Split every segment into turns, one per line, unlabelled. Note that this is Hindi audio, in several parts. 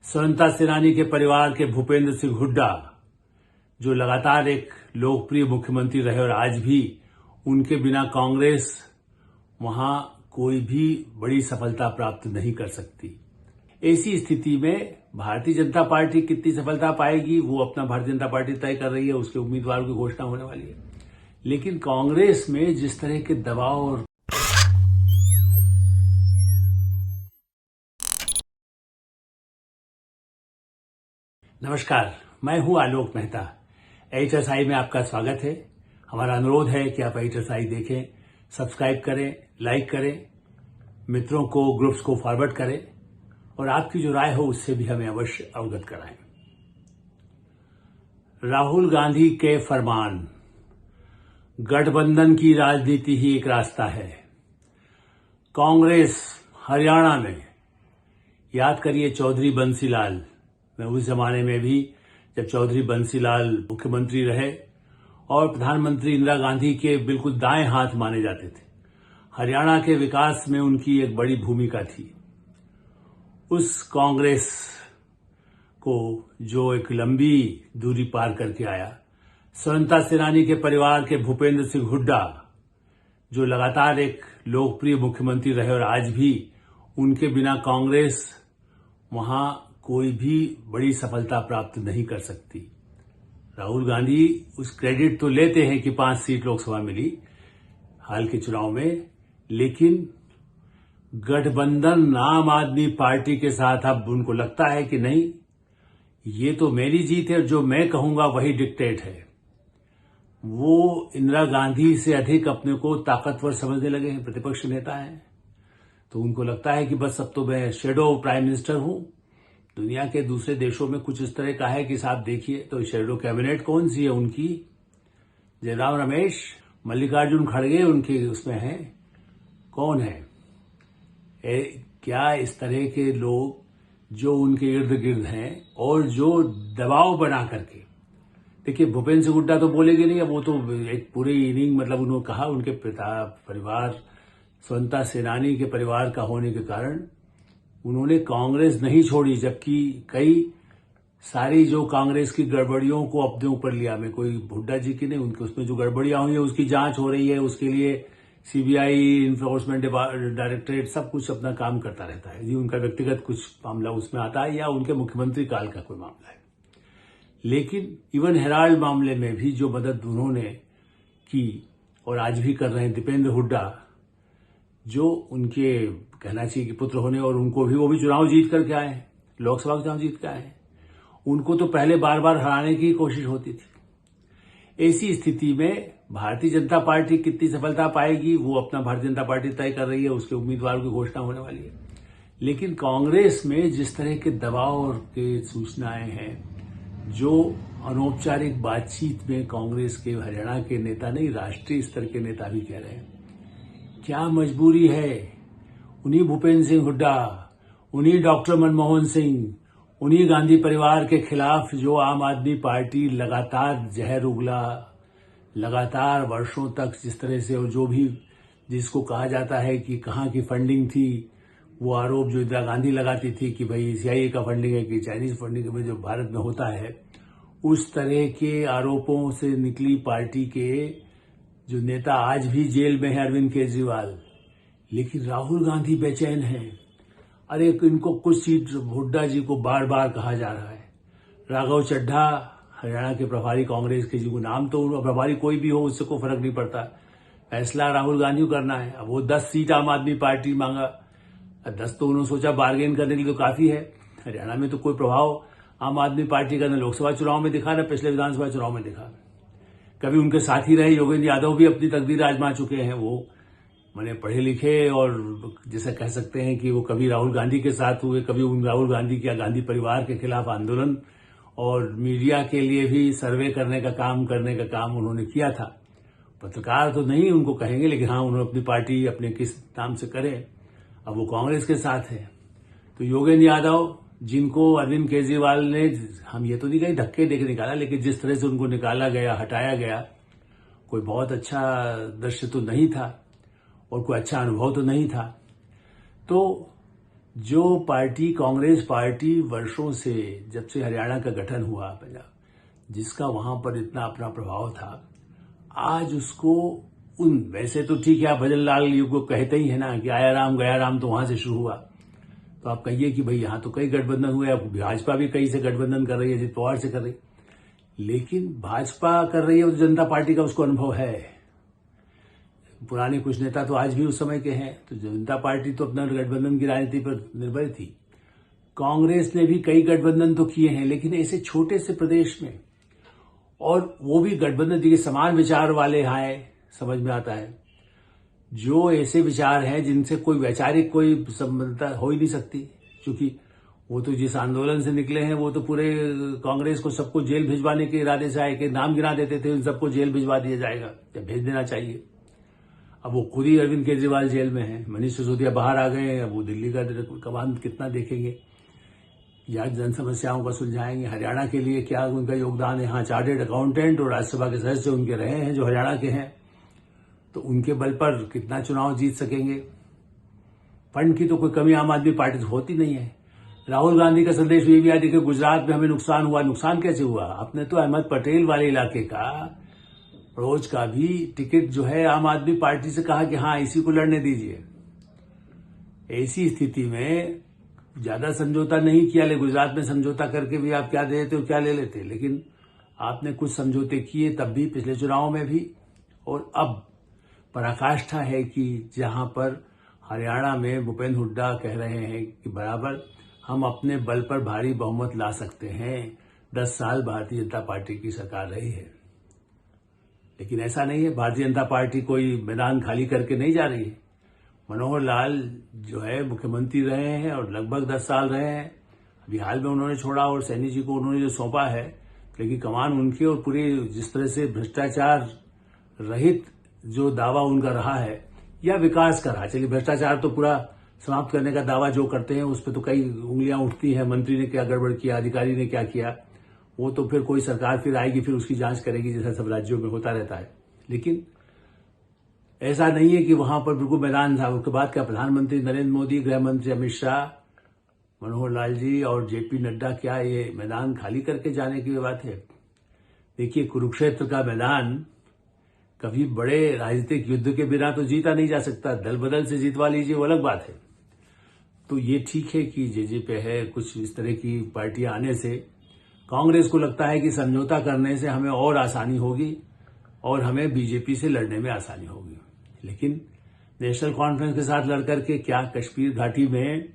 स्वतंत्रता सेनानी के परिवार के भूपेंद्र सिंह हुड्डा, जो लगातार एक लोकप्रिय मुख्यमंत्री रहे और आज भी उनके बिना कांग्रेस वहां कोई भी बड़ी सफलता प्राप्त नहीं कर सकती। ऐसी स्थिति में भारतीय जनता पार्टी कितनी सफलता पाएगी वो अपना भारतीय जनता पार्टी तय कर रही है, उसके उम्मीदवारों की घोषणा होने वाली है। लेकिन कांग्रेस में जिस तरह के दबाव और नमस्कार, मैं हूं आलोक मेहता। HSI में आपका स्वागत है। हमारा अनुरोध है कि आप HSI देखें, सब्सक्राइब करें, लाइक करें, मित्रों को, ग्रुप्स को फॉरवर्ड करें और आपकी जो राय हो उससे भी हमें अवश्य अवगत कराएं। राहुल गांधी के फरमान, गठबंधन की राजनीति ही एक रास्ता है। कांग्रेस हरियाणा में, याद करिए चौधरी बंसीलाल, मैं उस जमाने में भी जब चौधरी बंसीलाल मुख्यमंत्री रहे और प्रधानमंत्री इंदिरा गांधी के बिल्कुल दाएं हाथ माने जाते थे। हरियाणा के विकास में उनकी एक बड़ी भूमिका थी। उस कांग्रेस को जो एक लंबी दूरी पार करके आया, स्वतंत्रता सेनानी के परिवार के भूपेंद्र सिंह हुड्डा, जो लगातार एक लोकप्रिय मुख्यमंत्री रहे और आज भी उनके बिना कांग्रेस वहां कोई भी बड़ी सफलता प्राप्त नहीं कर सकती। राहुल गांधी उस क्रेडिट तो लेते हैं कि 5 सीट लोकसभा मिली हाल के चुनाव में, लेकिन गठबंधन आम आदमी पार्टी के साथ अब उनको लगता है कि नहीं, ये तो मेरी जीत है और जो मैं कहूंगा वही डिक्टेट है। वो इंदिरा गांधी से अधिक अपने को ताकतवर समझने लगे हैं, प्रतिपक्ष नेता हैं। तो उनको लगता है कि बस अब तो मैं शैडो प्राइम मिनिस्टर हूं। दुनिया के दूसरे देशों में कुछ इस तरह का है कि साहब देखिए तो शैडो कैबिनेट कौन सी है उनकी, जयराम रमेश, मल्लिकार्जुन खड़गे उनके उसमें हैं, कौन है? क्या इस तरह के लोग जो उनके इर्द गिर्द हैं और जो दबाव बना करके, देखिए भूपेंद्र सिंह हुड्डा तो बोलेंगे नहीं, अब वो तो एक पूरी इनिंग, मतलब उन्होंने कहा उनके पिता परिवार स्वतंत्रता सेनानी के परिवार का होने के कारण उन्होंने कांग्रेस नहीं छोड़ी, जबकि कई सारी जो कांग्रेस की गड़बड़ियों को अपने ऊपर लिया। मैं कोई हुड्डा जी की नहीं, उनके उसमें जो गड़बड़ियां हुई है उसकी जांच हो रही है, उसके लिए CBI, इन्फोर्समेंट डायरेक्टरेट सब कुछ अपना काम करता रहता है जी। उनका व्यक्तिगत कुछ मामला उसमें आता है या उनके मुख्यमंत्री काल का कोई मामला है। लेकिन इवन हेराल्ड मामले में भी जो मदद उन्होंने की और आज भी कर रहे हैं दीपेंद्र हुड्डा, जो उनके कहना चाहिए कि पुत्र होने, और उनको भी वो भी चुनाव जीत करके आए हैं, लोकसभा चुनाव जीत के आए हैं। उनको तो पहले बार बार हराने की कोशिश होती थी। ऐसी स्थिति में भारतीय जनता पार्टी कितनी सफलता पाएगी वो अपना भारतीय जनता पार्टी तय कर रही है, उसके उम्मीदवारों की घोषणा होने वाली है। लेकिन कांग्रेस में जिस तरह के दबाव और के सूचनाएं हैं, जो अनौपचारिक बातचीत में कांग्रेस के हरियाणा के नेता नहीं, राष्ट्रीय स्तर के नेता भी कह रहे हैं, क्या मजबूरी है उन्हीं भूपेंद्र सिंह हुड्डा, उन्हीं डॉक्टर मनमोहन सिंह, उन्हीं गांधी परिवार के खिलाफ जो आम आदमी पार्टी लगातार जहर उगला, लगातार वर्षों तक जिस तरह से, और जो भी जिसको कहा जाता है कि कहाँ की फंडिंग थी, वो आरोप जो इंदिरा गांधी लगाती थी कि भाई CIA का फंडिंग है कि चाइनीज फंडिंग में जो भारत में होता है, उस तरह के आरोपों से निकली पार्टी के जो नेता आज भी जेल में है, अरविंद केजरीवाल। लेकिन राहुल गांधी बेचैन हैं। अरे इनको कुछ सीट हुड्डा जी को बार बार कहा जा रहा है। राघव चड्ढा हरियाणा के प्रभारी कांग्रेस के, जी को नाम तो प्रभारी कोई भी हो उससे कोई फर्क नहीं पड़ता, फैसला राहुल गांधी को करना है। अब वो 10 सीट आम आदमी पार्टी मांगा, 10 तो उन्होंने सोचा बार्गेन करने के लिए तो काफी है। हरियाणा में तो कोई प्रभाव आम आदमी पार्टी का न लोकसभा चुनाव में दिखा, न पिछले विधानसभा चुनाव में दिखा। कभी उनके साथी रहे योगेंद्र यादव भी अपनी तकदीर आजमा चुके हैं। वो मैंने पढ़े लिखे और जैसे कह सकते हैं कि वो कभी राहुल गांधी के साथ हुए, कभी उन राहुल गांधी के गांधी परिवार के खिलाफ आंदोलन और मीडिया के लिए भी सर्वे करने का काम उन्होंने किया था। पत्रकार तो नहीं उनको कहेंगे, लेकिन हाँ उन्होंने अपनी पार्टी अपने किस नाम से करे। अब वो कांग्रेस के साथ है। तो योगेंद्र यादव, जिनको अरविंद केजरीवाल ने, हम ये तो नहीं कहीं धक्के देकर निकाला, लेकिन जिस तरह से उनको निकाला गया, हटाया गया, कोई बहुत अच्छा दृश्य तो नहीं था और कोई अच्छा अनुभव तो नहीं था। तो जो पार्टी कांग्रेस पार्टी वर्षों से, जब से हरियाणा का गठन हुआ पंजाब, जिसका वहां पर इतना अपना प्रभाव था, आज उसको वैसे तो ठीक है, आप भजन लाल जी को कहते ही है ना कि आया राम गया राम, तो वहां से शुरू हुआ। तो आप कहिए कि भाई यहां तो कई गठबंधन हुए, अब भाजपा भी कई से गठबंधन कर रही है, अजित पवार से कर रही, लेकिन भाजपा कर रही है, उस जनता पार्टी का उसको अनुभव है। पुराने कुछ नेता तो आज भी उस समय के हैं, तो जनता पार्टी तो अपना गठबंधन की राजनीति पर निर्भर थी। कांग्रेस ने भी कई गठबंधन तो किए हैं, लेकिन ऐसे छोटे से प्रदेश में, और वो भी गठबंधन देखिए समान विचार वाले आए, समझ में आता है। जो ऐसे विचार हैं जिनसे कोई वैचारिक कोई संबंधता हो ही नहीं सकती, क्योंकि वो तो जिस आंदोलन से निकले हैं वो तो पूरे कांग्रेस को सबको जेल भिजवाने के इरादे से आए, कि नाम गिना देते थे, उन सबको जेल भिजवा दिया जाएगा या भेज देना चाहिए। अब वो खुद ही अरविंद केजरीवाल जेल में है, मनीष सिसोदिया बाहर आ गए हैं, अब वो दिल्ली का कमान कितना देखेंगे या जन समस्याओं का सुलझाएंगे। हरियाणा के लिए क्या उनका योगदान है? हाँ, चार्टर्ड अकाउंटेंट और राज्यसभा के सदस्य उनके रहे हैं जो हरियाणा के हैं, तो उनके बल पर कितना चुनाव जीत सकेंगे? फंड की तो कोई कमी आम आदमी पार्टी से होती नहीं है। राहुल गांधी का संदेश ये भी आया कि गुजरात में हमें नुकसान हुआ। नुकसान कैसे हुआ? आपने तो अहमद पटेल वाले इलाके का, रोज का भी टिकट जो है आम आदमी पार्टी से कहा कि हाँ इसी को लड़ने दीजिए। ऐसी स्थिति में ज्यादा समझौता नहीं किया, ले गुजरात में समझौता करके भी आप क्या दे देते हो, क्या ले लेते, लेकिन आपने कुछ समझौते किए तब भी, पिछले चुनाव में भी, और अब पराकाष्ठा है कि जहां पर हरियाणा में भूपेंद्र हुड्डा कह रहे हैं कि बराबर हम अपने बल पर भारी बहुमत ला सकते हैं। 10 साल भारतीय जनता पार्टी की सरकार रही है, लेकिन ऐसा नहीं है। भारतीय जनता पार्टी कोई मैदान खाली करके नहीं जा रही है। मनोहर लाल जो है मुख्यमंत्री रहे हैं और लगभग 10 साल रहे हैं, अभी हाल में उन्होंने छोड़ा, और सैनी जी को उन्होंने जो सौंपा है, लेकिन कमान उनकी, और पूरी जिस तरह से भ्रष्टाचार रहित जो दावा उनका रहा है या विकास का रहा, चलिए भ्रष्टाचार तो पूरा समाप्त करने का दावा जो करते हैं उस पर तो कई उंगलियां उठती हैं, मंत्री ने क्या गड़बड़ किया, अधिकारी ने क्या किया, वो तो फिर कोई सरकार फिर आएगी, फिर उसकी जांच करेगी, जैसा सब राज्यों में होता रहता है। लेकिन ऐसा नहीं है कि वहां पर बिल्कुल मैदान था। उसके बाद क्या प्रधानमंत्री नरेंद्र मोदी, गृह मंत्री अमित शाह, मनोहर लाल जी और जेपी नड्डा, क्या ये मैदान खाली करके जाने की बात है? देखिए, कुरुक्षेत्र का मैदान कभी बड़े राजनीतिक युद्ध के बिना तो जीता नहीं जा सकता, दल बदल से जीतवा लीजिए, वो अलग बात है। तो ये ठीक है कि जेजेपी है, कुछ इस तरह की पार्टियां आने से कांग्रेस को लगता है कि समझौता करने से हमें और आसानी होगी और हमें बीजेपी से लड़ने में आसानी होगी। लेकिन नेशनल कॉन्फ्रेंस के साथ लड़कर के क्या कश्मीर घाटी में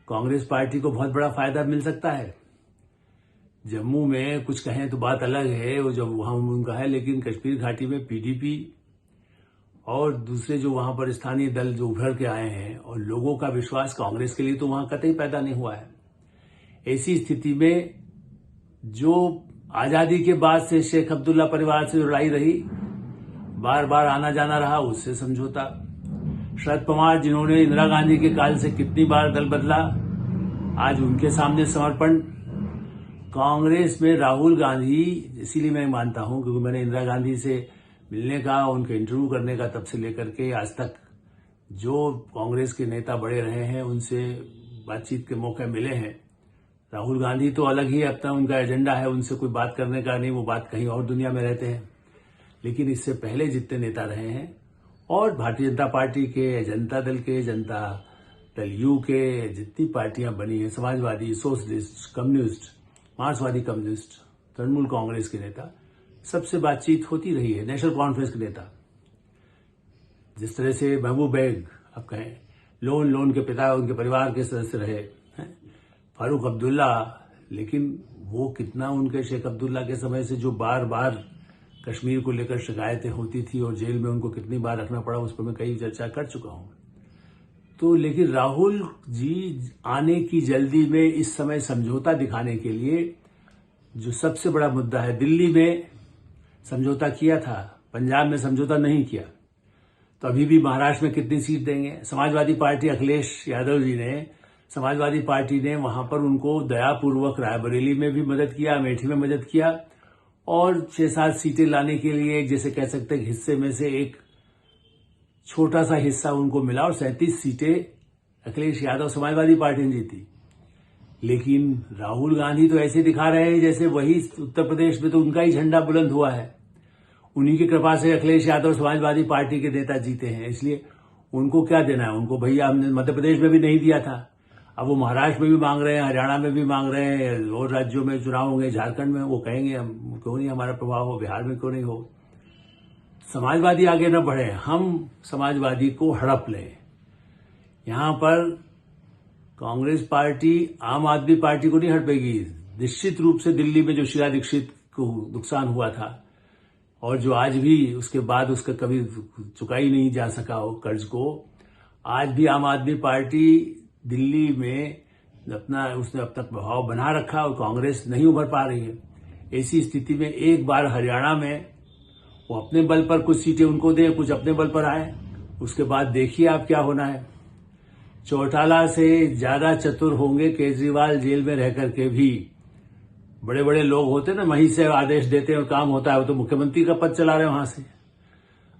कांग्रेस पार्टी को बहुत बड़ा फायदा मिल सकता है? जम्मू में कुछ कहें तो बात अलग है, वो जब वहां उनका है, लेकिन कश्मीर घाटी में पीडीपी और दूसरे जो वहां पर स्थानीय दल जो उभर के आए हैं, और लोगों का विश्वास कांग्रेस के लिए तो वहां कतई पैदा नहीं हुआ है। ऐसी स्थिति में जो आजादी के बाद से शेख अब्दुल्ला परिवार से लड़ाई रही, बार बार आना जाना रहा, उससे समझौता। शरद पवार जिन्होंने इंदिरा गांधी के काल से कितनी बार दल बदला, आज उनके सामने समर्पण। कांग्रेस में राहुल गांधी, इसीलिए मैं मानता हूं क्योंकि मैंने इंदिरा गांधी से मिलने का, उनके इंटरव्यू करने का तब से लेकर के आज तक जो कांग्रेस के नेता बड़े रहे हैं उनसे बातचीत के मौके मिले हैं। राहुल गांधी तो अलग ही अपना उनका एजेंडा है, उनसे कोई बात करने का नहीं, वो बात कहीं और दुनिया में रहते हैं। लेकिन इससे पहले जितने नेता रहे हैं, और भारतीय जनता पार्टी के, जनता दल के, जनता दल यू के जितनी पार्टियां बनी हैं, समाजवादी, सोशलिस्ट, कम्युनिस्ट, मार्क्सवादी कम्युनिस्ट, तृणमूल कांग्रेस के नेता, सबसे बातचीत होती रही है। नेशनल कॉन्फ्रेंस के नेता, जिस तरह से महबूब बैग आप कहें, लोन के पिता उनके परिवार के सदस्य रहे हैं, फारूक अब्दुल्ला, लेकिन वो कितना उनके शेख अब्दुल्ला के समय से जो बार बार कश्मीर को लेकर शिकायतें होती थी और जेल में उनको कितनी बार रखना पड़ा, उस पर मैं कई चर्चा कर चुका हूं। तो लेकिन राहुल जी आने की जल्दी में इस समय समझौता दिखाने के लिए, जो सबसे बड़ा मुद्दा है, दिल्ली में समझौता किया था, पंजाब में समझौता नहीं किया, तो अभी भी महाराष्ट्र में कितनी सीट देंगे? समाजवादी पार्टी, अखिलेश यादव जी ने, समाजवादी पार्टी ने वहां पर उनको दयापूर्वक रायबरेली में भी मदद किया, अमेठी में मदद किया, और 6-7 सीटें लाने के लिए, जैसे कह सकते हैं हिस्से में से एक छोटा सा हिस्सा उनको मिला, और 37 सीटें अखिलेश यादव समाजवादी पार्टी ने जीती। लेकिन राहुल गांधी तो ऐसे दिखा रहे हैं जैसे वही उत्तर प्रदेश में तो उनका ही झंडा बुलंद हुआ है, उन्हीं की कृपा से अखिलेश यादव समाजवादी पार्टी के नेता जीते हैं, इसलिए उनको क्या देना है। उनको भैया हमने मध्य प्रदेश में भी नहीं दिया था, अब वो महाराष्ट्र में भी मांग रहे हैं, हरियाणा में भी मांग रहे हैं, और राज्यों में चुनाव होंगे, झारखंड में वो कहेंगे हम क्यों नहीं हमारा प्रभाव हो, बिहार में क्यों नहीं हो। समाजवादी आगे न बढ़े, हम समाजवादी को हड़प लें। यहां पर कांग्रेस पार्टी आम आदमी पार्टी को नहीं हड़पेगी। निश्चित रूप से दिल्ली में जो शीला दीक्षित को नुकसान हुआ था और जो आज भी उसके बाद उसका कभी चुका ही नहीं जा सका हो कर्ज को, आज भी आम आदमी पार्टी दिल्ली में उसने अपना प्रभाव बना रखा और कांग्रेस नहीं उभर पा रही है। ऐसी स्थिति में एक बार हरियाणा में वो अपने बल पर कुछ सीटें उनको दें, कुछ अपने बल पर आए, उसके बाद देखिए आप क्या होना है। चौटाला से ज्यादा चतुर होंगे केजरीवाल जेल में रह करके भी। बड़े बड़े लोग होते ना, वहीं से आदेश देते हैं और काम होता है, वो तो मुख्यमंत्री का पद चला रहे हैं वहां से।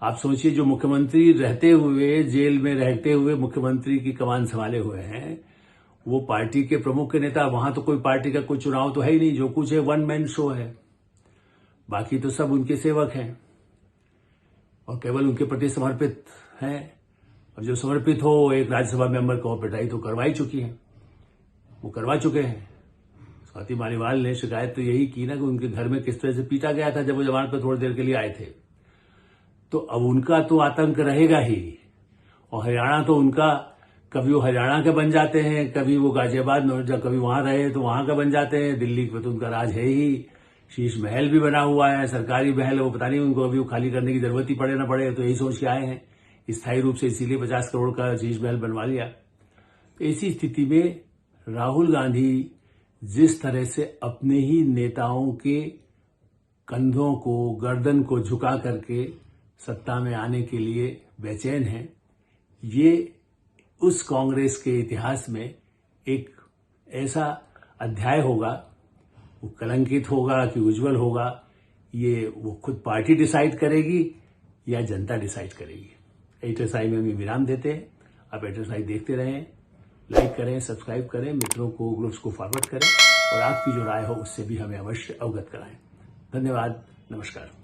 आप सोचिए, जो मुख्यमंत्री रहते हुए जेल में रहते हुए मुख्यमंत्री की कमान संभाले हुए हैं, वो पार्टी के प्रमुख के नेता, वहां तो कोई पार्टी का कोई चुनाव तो है ही नहीं, जो कुछ है वन मैन शो है, बाकी तो सब उनके सेवक हैं और केवल उनके प्रति समर्पित हैं। और जो समर्पित हो, एक राज्यसभा मेंबर को पिटाई तो करवाई चुकी है, वो करवा चुके हैं। स्वाति मालीवाल ने शिकायत तो यही की ना कि उनके घर में किस तरह से पीटा गया था जब वो जमानत पर थोड़ी देर के लिए आए थे। तो अब उनका तो आतंक रहेगा ही, और हरियाणा तो उनका, कभी वो हरियाणा के बन जाते हैं, कभी वो गाजियाबाद में, जब कभी वहां रहे तो वहां का बन जाते हैं। दिल्ली पे तो उनका राज है ही, शीश महल भी बना हुआ है, सरकारी महल, वो पता नहीं उनको अभी वो खाली करने की जरूरत ही पड़े ना पड़े, तो यही सोच के आए हैं स्थायी रूप से, इसीलिए 50 करोड़ का शीश महल बनवा लिया। तो ऐसी स्थिति में राहुल गांधी जिस तरह से अपने ही नेताओं के कंधों को, गर्दन को झुका करके सत्ता में आने के लिए बेचैन है, ये उस कांग्रेस के इतिहास में एक ऐसा अध्याय होगा, वो कलंकित होगा कि उज्जवल होगा, ये वो खुद पार्टी डिसाइड करेगी या जनता डिसाइड करेगी। एटरसाई में हम विराम देते हैं। आप एटरसाई देखते रहें, लाइक करें, सब्सक्राइब करें, मित्रों को, ग्रुप्स को फॉरवर्ड करें और आपकी जो राय हो उससे भी हमें अवश्य अवगत कराएं। धन्यवाद, नमस्कार।